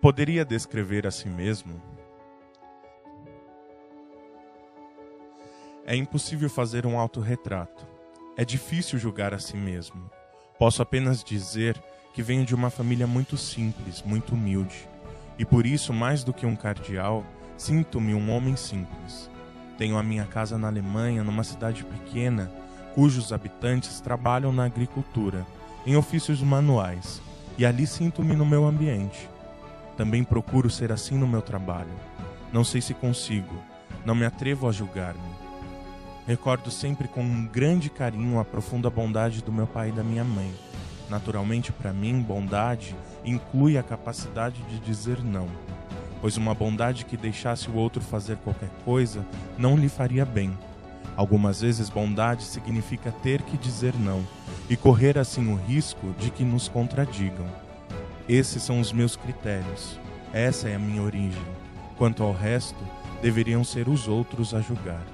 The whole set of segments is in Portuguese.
Poderia descrever a si mesmo? É impossível fazer um autorretrato. É difícil julgar a si mesmo. Posso apenas dizer que venho de uma família muito simples, muito humilde. E por isso, mais do que um cardeal, sinto-me um homem simples. Tenho a minha casa na Alemanha, numa cidade pequena, cujos habitantes trabalham na agricultura, em ofícios manuais, e ali sinto-me no meu ambiente. Também procuro ser assim no meu trabalho. Não sei se consigo, não me atrevo a julgar-me. Recordo sempre com um grande carinho a profunda bondade do meu pai e da minha mãe. Naturalmente, para mim, bondade inclui a capacidade de dizer não, pois uma bondade que deixasse o outro fazer qualquer coisa não lhe faria bem. Algumas vezes, bondade significa ter que dizer não e correr assim o risco de que nos contradigam. Esses são os meus critérios. Essa é a minha origem. Quanto ao resto, deveriam ser os outros a julgar.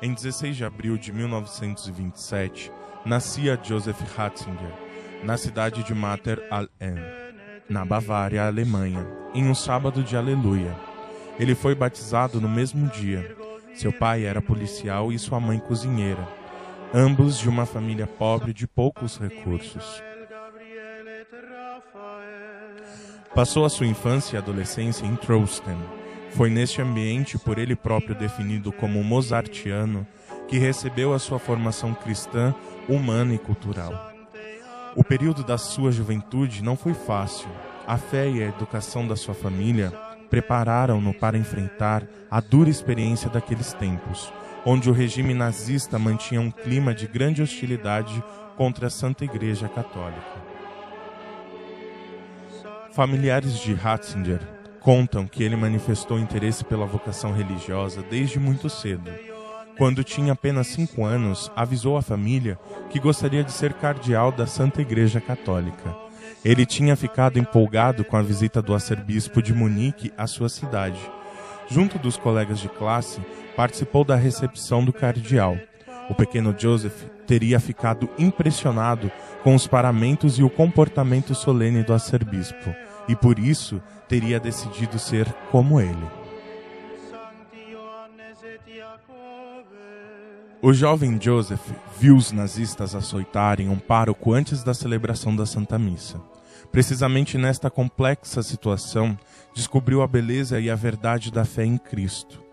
Em 16 de abril de 1927, nascia Joseph Ratzinger, na cidade de Mater al Inn, na Bavária, Alemanha, em um sábado de Aleluia. Ele foi batizado no mesmo dia. Seu pai era policial e sua mãe cozinheira, ambos de uma família pobre de poucos recursos. Passou a sua infância e adolescência em Trausten. Foi neste ambiente, por ele próprio definido como mozartiano, que recebeu a sua formação cristã, humana e cultural. O período da sua juventude não foi fácil. A fé e a educação da sua família prepararam-no para enfrentar a dura experiência daqueles tempos, onde o regime nazista mantinha um clima de grande hostilidade contra a Santa Igreja Católica. Familiares de Ratzinger contam que ele manifestou interesse pela vocação religiosa desde muito cedo. Quando tinha apenas 5 anos, avisou a família que gostaria de ser cardeal da Santa Igreja Católica. Ele tinha ficado empolgado com a visita do arcebispo de Munique à sua cidade. Junto dos colegas de classe, participou da recepção do cardeal. O pequeno Joseph teria ficado impressionado com os paramentos e o comportamento solene do arcebispo, e por isso teria decidido ser como ele. O jovem Joseph viu os nazistas açoitarem um pároco antes da celebração da Santa Missa. Precisamente nesta complexa situação, descobriu a beleza e a verdade da fé em Cristo.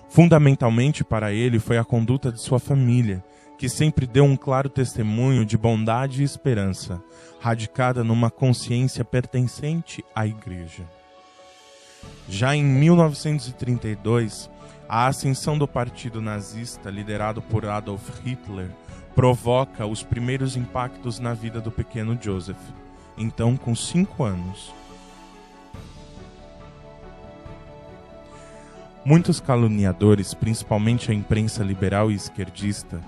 Fundamentalmente para ele foi a conduta de sua família, que sempre deu um claro testemunho de bondade e esperança, radicada numa consciência pertencente à Igreja. Já em 1932, a ascensão do partido nazista, liderado por Adolf Hitler, provoca os primeiros impactos na vida do pequeno Joseph, então com 5 anos. Muitos caluniadores, principalmente a imprensa liberal e esquerdista,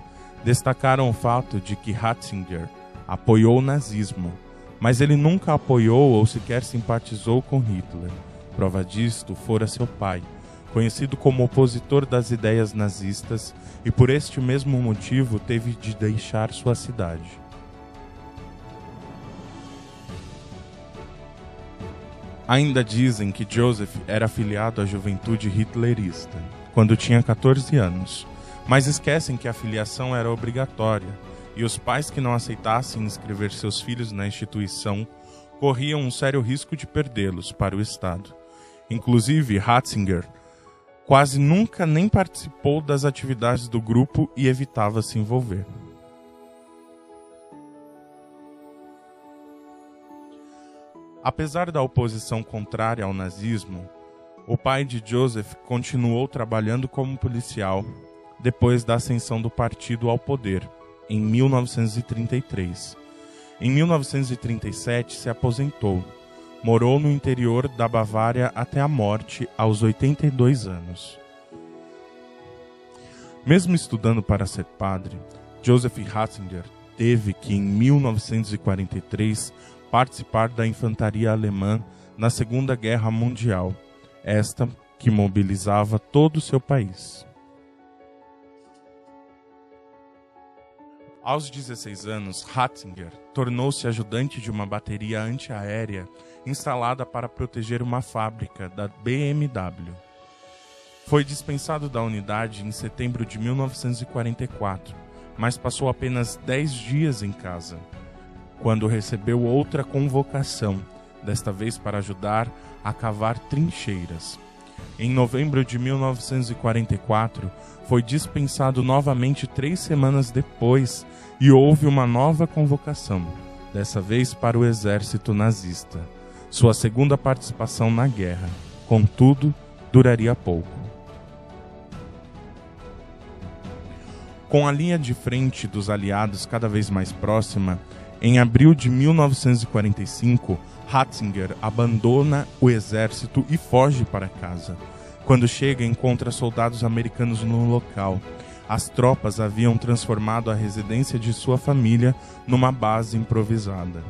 destacaram o fato de que Ratzinger apoiou o nazismo, mas ele nunca apoiou ou sequer simpatizou com Hitler. Prova disto fora seu pai, conhecido como opositor das ideias nazistas, e por este mesmo motivo teve de deixar sua cidade. Ainda dizem que Joseph era afiliado à juventude hitlerista, quando tinha 14 anos, mas esquecem que a filiação era obrigatória, e os pais que não aceitassem inscrever seus filhos na instituição corriam um sério risco de perdê-los para o Estado. Inclusive, Ratzinger quase nunca nem participou das atividades do grupo e evitava se envolver. Apesar da oposição contrária ao nazismo, o pai de Joseph continuou trabalhando como policial depois da ascensão do partido ao poder, em 1933. Em 1937 se aposentou. Morou no interior da Bavária até a morte, aos 82 anos. Mesmo estudando para ser padre, Joseph Ratzinger teve que, em 1943, participar da infantaria alemã na Segunda Guerra Mundial, esta que mobilizava todo o seu país. Aos 16 anos, Ratzinger tornou-se ajudante de uma bateria antiaérea instalada para proteger uma fábrica da BMW. Foi dispensado da unidade em setembro de 1944, mas passou apenas 10 dias em casa, quando recebeu outra convocação, desta vez para ajudar a cavar trincheiras. Em novembro de 1944, foi dispensado novamente 3 semanas depois e houve uma nova convocação, dessa vez para o exército nazista. Sua segunda participação na guerra, contudo, duraria pouco. Com a linha de frente dos aliados cada vez mais próxima, em abril de 1945, Ratzinger abandona o exército e foge para casa. Quando chega, encontra soldados americanos no local. As tropas haviam transformado a residência de sua família numa base improvisada.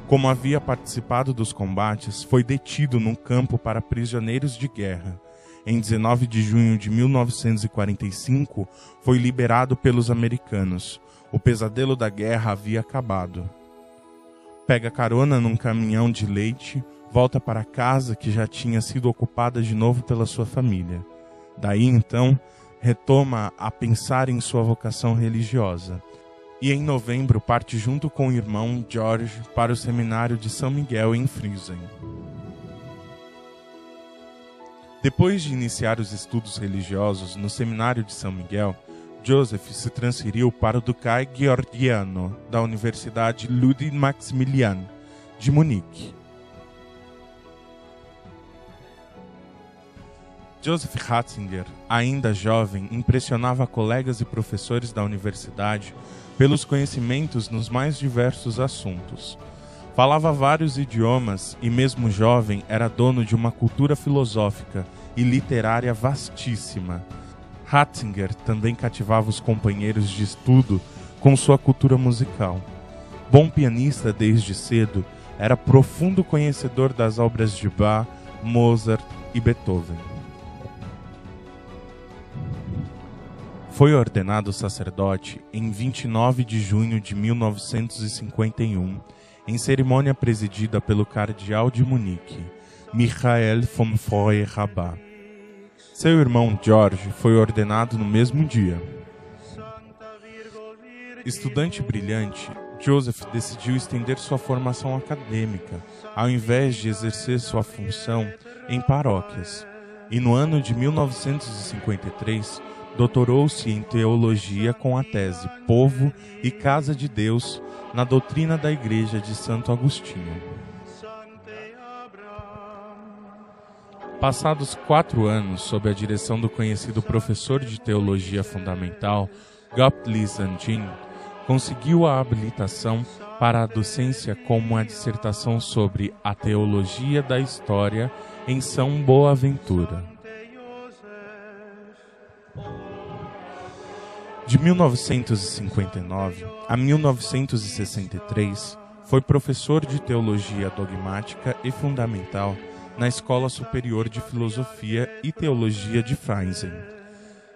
Como havia participado dos combates, foi detido num campo para prisioneiros de guerra. Em 19 de junho de 1945, foi liberado pelos americanos. O pesadelo da guerra havia acabado. Pega carona num caminhão de leite, volta para casa que já tinha sido ocupada de novo pela sua família. Daí, então, retoma a pensar em sua vocação religiosa. E em novembro parte junto com o irmão George para o seminário de São Miguel em Friesen. Depois de iniciar os estudos religiosos no seminário de São Miguel, Joseph se transferiu para o Ducai Georgiano da Universidade Ludwig Maximilian de Munique. Joseph Ratzinger, ainda jovem, impressionava colegas e professores da universidade pelos conhecimentos nos mais diversos assuntos. Falava vários idiomas e, mesmo jovem, era dono de uma cultura filosófica e literária vastíssima. Ratzinger também cativava os companheiros de estudo com sua cultura musical. Bom pianista desde cedo, era profundo conhecedor das obras de Bach, Mozart e Beethoven. Foi ordenado sacerdote em 29 de junho de 1951, em cerimônia presidida pelo cardeal de Munique, Michael von Feuerbach. Seu irmão George foi ordenado no mesmo dia. Estudante brilhante, Joseph decidiu estender sua formação acadêmica, ao invés de exercer sua função em paróquias, e no ano de 1953, doutorou-se em teologia com a tese Povo e Casa de Deus na doutrina da Igreja de Santo Agostinho. Passados 4 anos sob a direção do conhecido professor de teologia fundamental Gottlieb Zandin, conseguiu a habilitação para a docência com uma dissertação sobre a teologia da história em São Boaventura. De 1959 a 1963, foi professor de teologia dogmática e fundamental na Escola Superior de Filosofia e Teologia de Freising.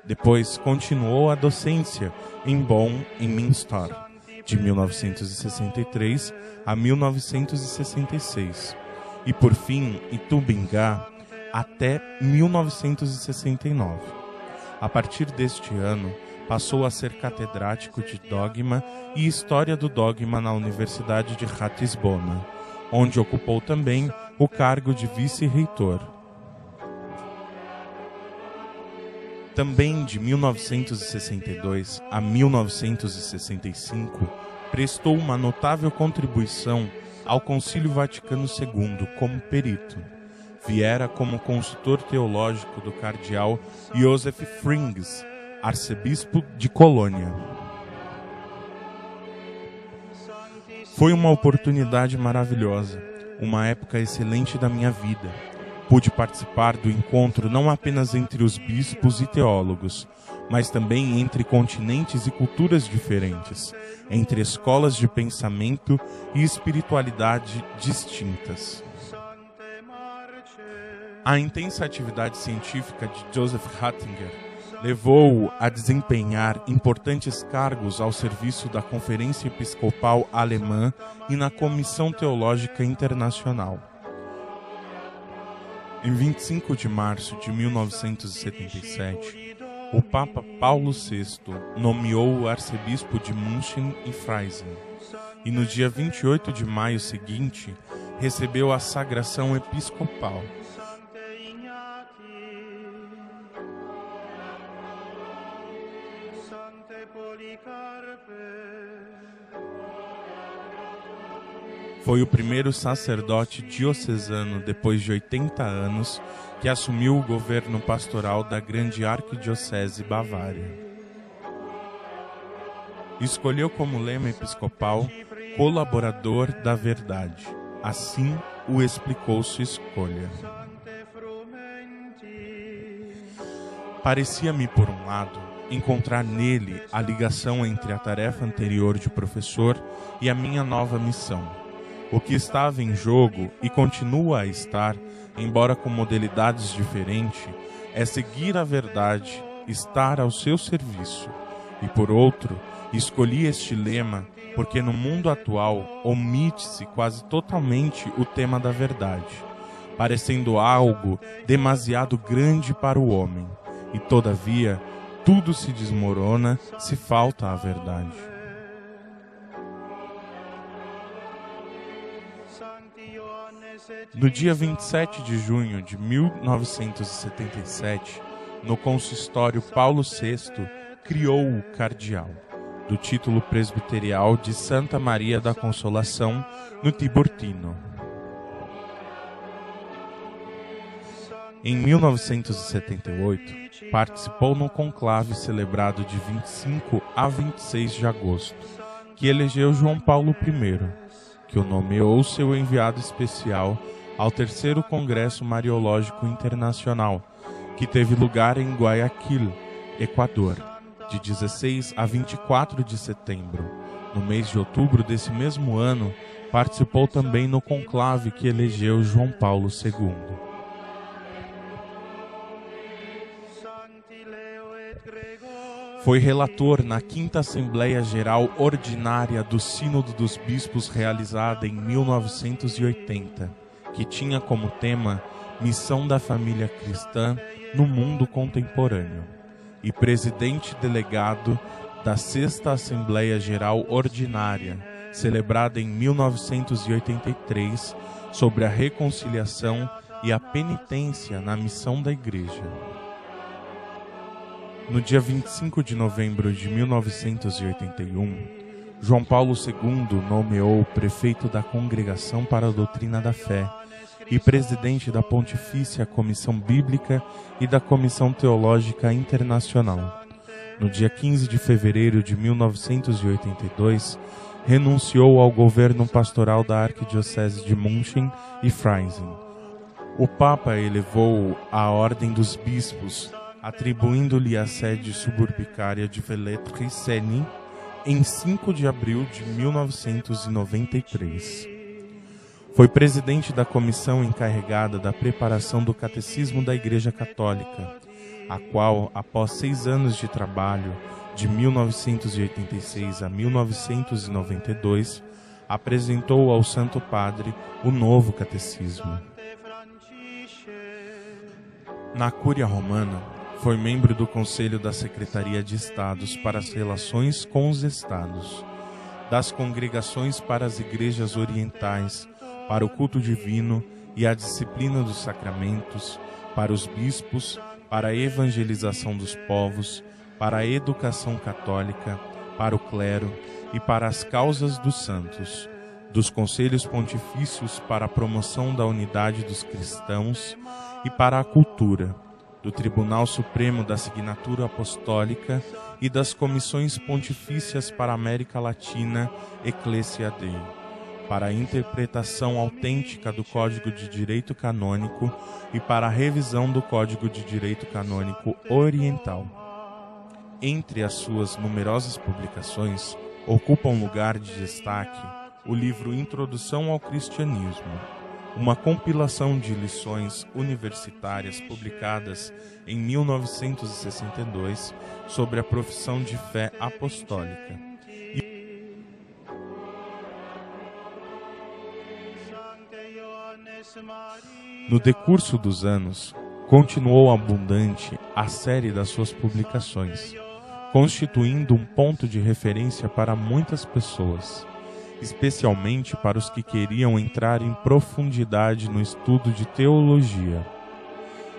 Depois continuou a docência em Bonn e Münster, de 1963 a 1966, e por fim em Tübingen até 1969. A partir deste ano, passou a ser catedrático de dogma e história do dogma na Universidade de Ratisbona, onde ocupou também o cargo de vice-reitor. Também de 1962 a 1965, prestou uma notável contribuição ao Concílio Vaticano II como perito. Viera como consultor teológico do cardeal Joseph Frings, arcebispo de Colônia. Foi uma oportunidade maravilhosa, uma época excelente da minha vida. Pude participar do encontro não apenas entre os bispos e teólogos, mas também entre continentes e culturas diferentes, entre escolas de pensamento e espiritualidade distintas. A intensa atividade científica de Joseph Ratzinger levou-o a desempenhar importantes cargos ao serviço da Conferência Episcopal Alemã e na Comissão Teológica Internacional. Em 25 de março de 1977, o Papa Paulo VI nomeou o arcebispo de München e Freising, e no dia 28 de maio seguinte, recebeu a sagração episcopal. Foi o primeiro sacerdote diocesano depois de 80 anos que assumiu o governo pastoral da grande arquidiocese Bavária. Escolheu como lema episcopal colaborador da verdade. Assim o explicou sua escolha. Parecia-me, por um lado, encontrar nele a ligação entre a tarefa anterior de professor e a minha nova missão. O que estava em jogo, e continua a estar, embora com modalidades diferentes, é seguir a verdade, estar ao seu serviço. E por outro, escolhi este lema porque no mundo atual omite-se quase totalmente o tema da verdade, parecendo algo demasiado grande para o homem. E todavia, tudo se desmorona se falta a verdade. No dia 27 de junho de 1977, no consistório Paulo VI criou o cardeal, do título presbiterial de Santa Maria da Consolação, no Tiburtino. Em 1978, participou no conclave celebrado de 25 a 26 de agosto, que elegeu João Paulo I, que o nomeou seu enviado especial ao terceiro Congresso Mariológico Internacional, que teve lugar em Guayaquil, Equador, de 16 a 24 de setembro. No mês de outubro desse mesmo ano, participou também no conclave que elegeu João Paulo II. Foi relator na 5ª Assembleia Geral Ordinária do Sínodo dos Bispos realizada em 1980, que tinha como tema Missão da Família Cristã no Mundo Contemporâneo, e presidente delegado da 6ª Assembleia Geral Ordinária, celebrada em 1983, sobre a reconciliação e a penitência na missão da Igreja. No dia 25 de novembro de 1981, João Paulo II nomeou o prefeito da Congregação para a Doutrina da Fé e presidente da Pontifícia Comissão Bíblica e da Comissão Teológica Internacional. No dia 15 de fevereiro de 1982, renunciou ao governo pastoral da Arquidiocese de München e Freising. O Papa elevou-o à Ordem dos Bispos, atribuindo-lhe a sede suburbicária de Velletri-Seny em 5 de abril de 1993. Foi presidente da comissão encarregada da preparação do Catecismo da Igreja Católica, a qual, após 6 anos de trabalho, de 1986 a 1992, apresentou ao Santo Padre o novo Catecismo. Na Cúria Romana, foi membro do Conselho da Secretaria de Estados para as Relações com os Estados, das Congregações para as Igrejas Orientais, para o Culto Divino e a Disciplina dos Sacramentos, para os bispos, para a evangelização dos povos, para a educação católica, para o clero e para as causas dos santos, dos Conselhos Pontifícios para a promoção da unidade dos cristãos e para a cultura, do Tribunal Supremo da Signatura Apostólica e das Comissões Pontifícias para a América Latina, Ecclesia Dei, para a interpretação autêntica do Código de Direito Canônico e para a revisão do Código de Direito Canônico Oriental. Entre as suas numerosas publicações, ocupa um lugar de destaque o livro Introdução ao Cristianismo, uma compilação de lições universitárias publicadas em 1962 sobre a profissão de fé apostólica. No decurso dos anos, continuou abundante a série das suas publicações, constituindo um ponto de referência para muitas pessoas, especialmente para os que queriam entrar em profundidade no estudo de teologia.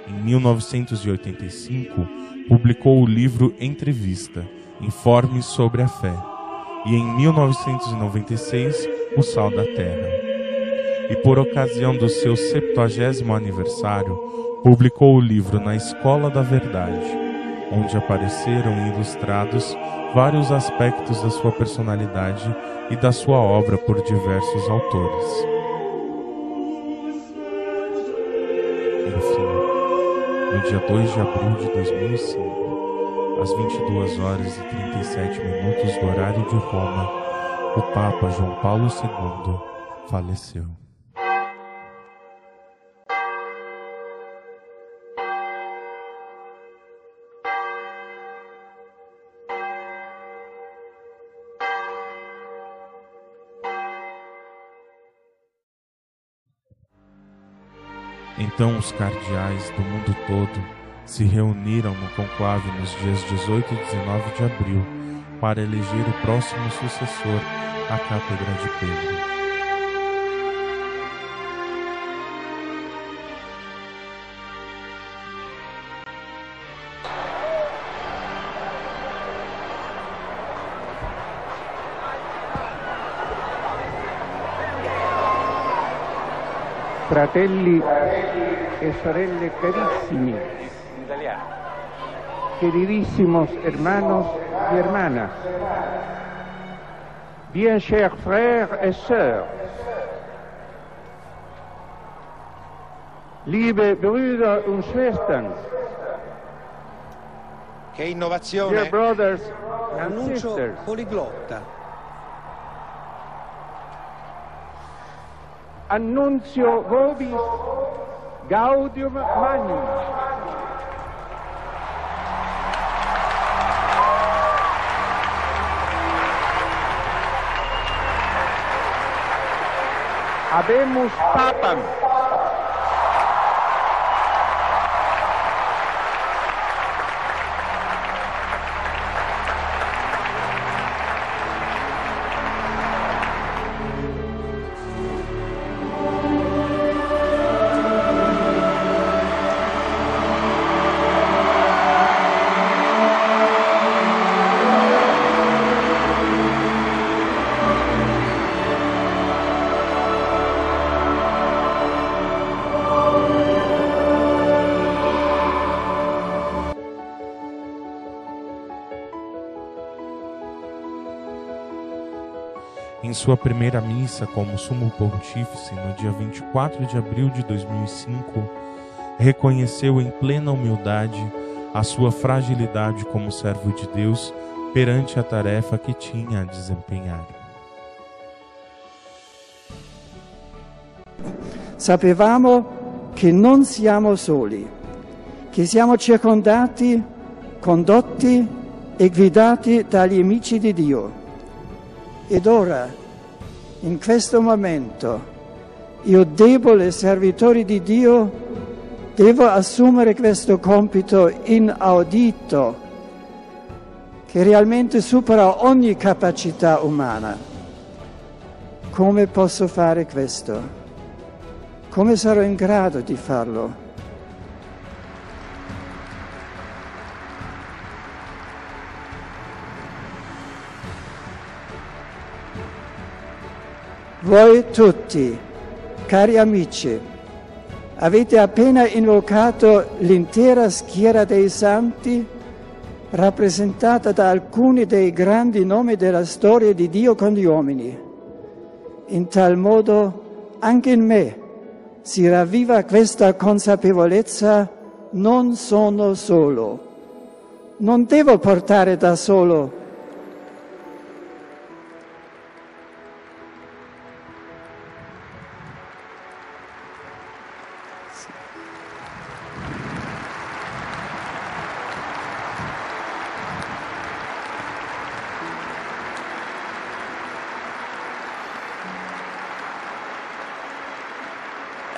Em 1985, publicou o livro Entrevista, Informes sobre a Fé, e em 1996, O Sal da Terra. E por ocasião do seu 70º aniversário, publicou o livro Na Escola da Verdade, onde apareceram ilustrados vários aspectos da sua personalidade e da sua obra por diversos autores. Enfim, no dia 2 de abril de 2005, às 22h37 do horário de Roma, o Papa João Paulo II faleceu. Então os cardeais do mundo todo se reuniram no conclave nos dias 18 e 19 de abril para eleger o próximo sucessor à Cátedra de Pedro. Fratelli e sorelle carissimi, queridísimos hermanos y hermanas, bien chers frères et sœurs, liebe Brüder und Schwestern, che innovazione, dear brothers and annuncio sisters, poliglotta. annuncio vobis gaudium magnum. Habemus papam. Em sua primeira missa como Sumo Pontífice, no dia 24 de abril de 2005, reconheceu em plena humildade a sua fragilidade como servo de Deus perante a tarefa que tinha a desempenhar. Sapevamo che non siamo soli, che siamo circondati, condotti e guidati dagli amici di Dio. Ed ora, in questo momento, io debole servitore di Dio, devo assumere questo compito inaudito che realmente supera ogni capacità umana. Come posso fare questo? Come sarò in grado di farlo? Voi tutti, cari amici, avete appena invocato l'intera schiera dei santi, rappresentata da alcuni dei grandi nomi della storia di Dio con gli uomini. In tal modo, anche in me, si ravviva questa consapevolezza: non sono solo. non devo portare da solo.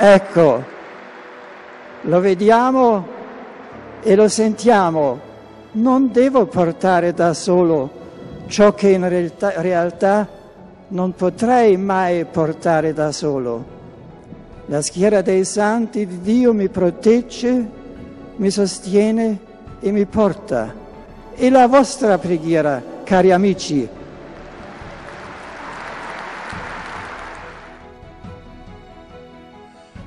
Ecco, lo vediamo e lo sentiamo, non devo portare da solo ciò che in realtà non potrei mai portare da solo. La schiera dei santi di Dio mi protegge, mi sostiene e mi porta. E la vostra preghiera, cari amici.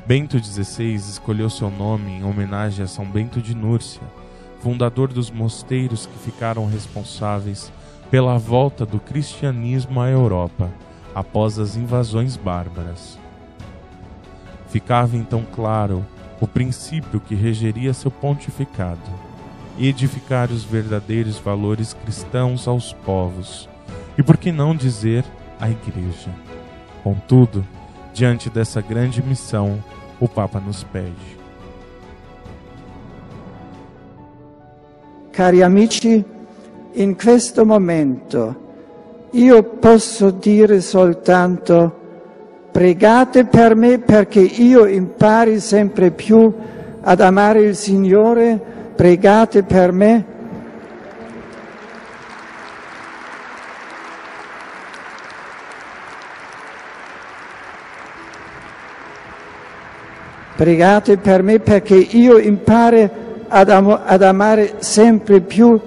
Bento XVI escolheu seu nome em homenagem a São Bento de Núrcia, fundador dos mosteiros que ficaram responsáveis pela volta do cristianismo à Europa após as invasões bárbaras. Ficava então claro o princípio que regeria seu pontificado: edificar os verdadeiros valores cristãos aos povos, e por que não dizer à Igreja. Contudo, diante dessa grande missão, o Papa nos pede. Cari amici, in questo momento io posso dire soltanto: pregate per me perché io impari sempre più ad amare il Signore, pregate per me. Pregate per me perché io impari ad amare sempre più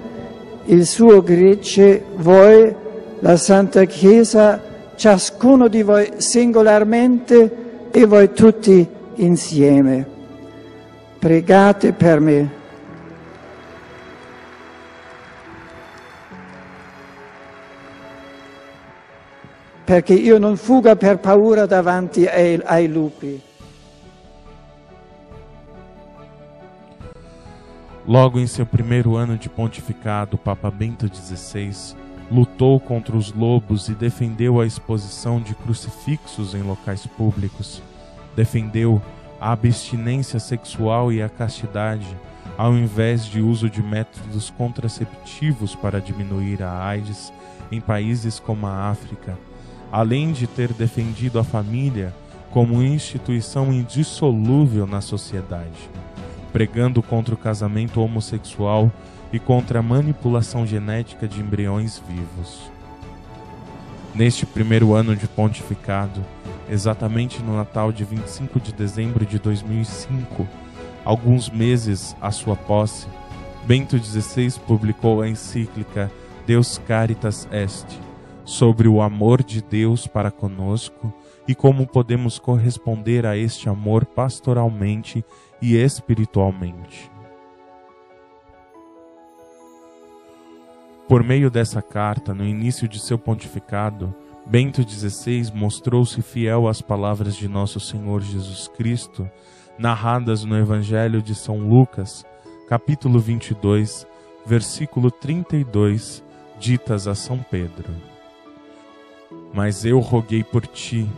il suo gregge, voi, la Santa Chiesa, ciascuno di voi singolarmente e voi tutti insieme. Pregate per me. Perché io non fuga per paura davanti ai lupi. Logo em seu primeiro ano de pontificado, o Papa Bento XVI lutou contra os lobos e defendeu a exposição de crucifixos em locais públicos. Defendeu a abstinência sexual e a castidade, ao invés de uso de métodos contraceptivos para diminuir a AIDS em países como a África, além de ter defendido a família como instituição indissolúvel na sociedade, pregando contra o casamento homossexual e contra a manipulação genética de embriões vivos. Neste primeiro ano de pontificado, exatamente no Natal de 25 de dezembro de 2005, alguns meses à sua posse, Bento XVI publicou a encíclica Deus Caritas Est, sobre o amor de Deus para conosco e como podemos corresponder a este amor pastoralmente e espiritualmente. Por meio dessa carta, no início de seu pontificado, Bento XVI mostrou-se fiel às palavras de nosso Senhor Jesus Cristo, narradas no Evangelho de São Lucas, capítulo 22, versículo 32, ditas a São Pedro: Mas eu roguei por ti,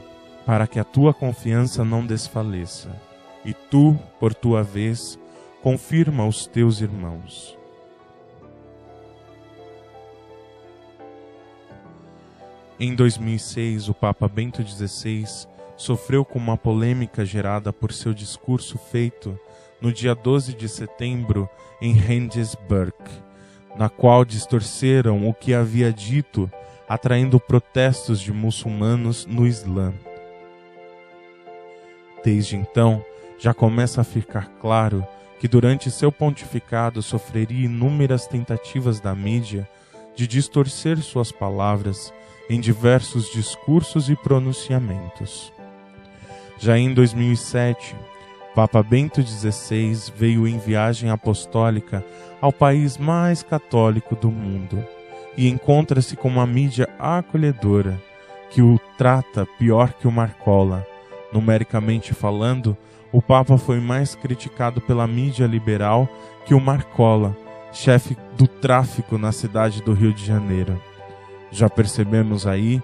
para que a tua confiança não desfaleça, e tu, por tua vez, confirma os teus irmãos. Em 2006, o Papa Bento XVI sofreu com uma polêmica gerada por seu discurso feito no dia 12 de setembro em Regensburg, na qual distorceram o que havia dito, atraindo protestos de muçulmanos no Islã. Desde então, já começa a ficar claro que durante seu pontificado sofreria inúmeras tentativas da mídia de distorcer suas palavras em diversos discursos e pronunciamentos. Já em 2007, Papa Bento XVI veio em viagem apostólica ao país mais católico do mundo e encontra-se com uma mídia acolhedora que o trata pior que o Marcola. Numericamente falando, o Papa foi mais criticado pela mídia liberal que o Marcola, chefe do tráfico na cidade do Rio de Janeiro. Já percebemos aí